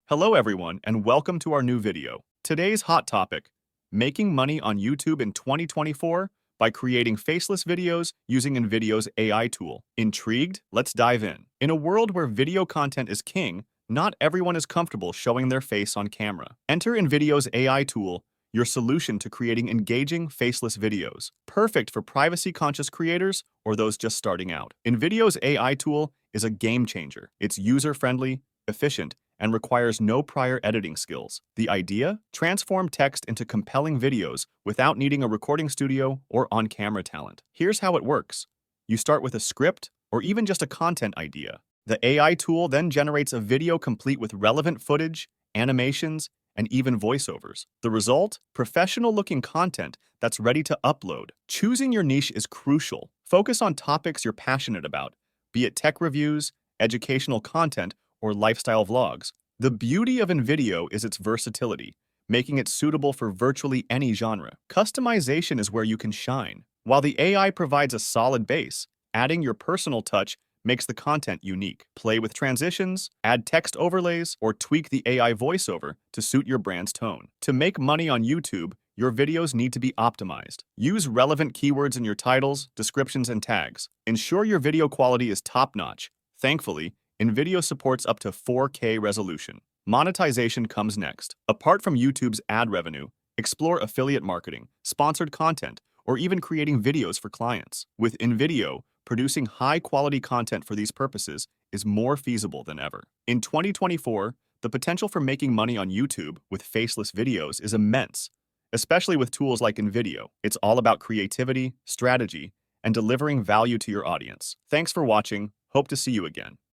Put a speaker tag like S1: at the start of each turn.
S1: Hello everyone and welcome to our new video. Today's hot topic, making money on YouTube in 2024 by creating faceless videos using InVideo's AI tool. Intrigued? Let's dive in. In a world where video content is king, not everyone is comfortable showing their face on camera. Enter InVideo's AI tool, your solution to creating engaging faceless videos, perfect for privacy-conscious creators or those just starting out. InVideo's AI tool is a game changer. It's user-friendly, efficient, and requires no prior editing skills. The idea? Transform text into compelling videos without needing a recording studio or on-camera talent. Here's how it works. You start with a script or even just a content idea. The AI tool then generates a video complete with relevant footage, animations, and even voiceovers. The result? Professional-looking content that's ready to upload. Choosing your niche is crucial. Focus on topics you're passionate about, be it tech reviews, educational content, or lifestyle vlogs. The beauty of InVideo is its versatility, making it suitable for virtually any genre. Customization is where you can shine. While the AI provides a solid base, adding your personal touch makes the content unique. Play with transitions, add text overlays, or tweak the AI voiceover to suit your brand's tone. To make money on YouTube, your videos need to be optimized. Use relevant keywords in your titles, descriptions, and tags. Ensure your video quality is top-notch. Thankfully, InVideo supports up to 4K resolution. Monetization comes next. Apart from YouTube's ad revenue, explore affiliate marketing, sponsored content, or even creating videos for clients. With InVideo, producing high-quality content for these purposes is more feasible than ever. In 2024, the potential for making money on YouTube with faceless videos is immense, especially with tools like InVideo. It's all about creativity, strategy, and delivering value to your audience. Thanks for watching. Hope to see you again.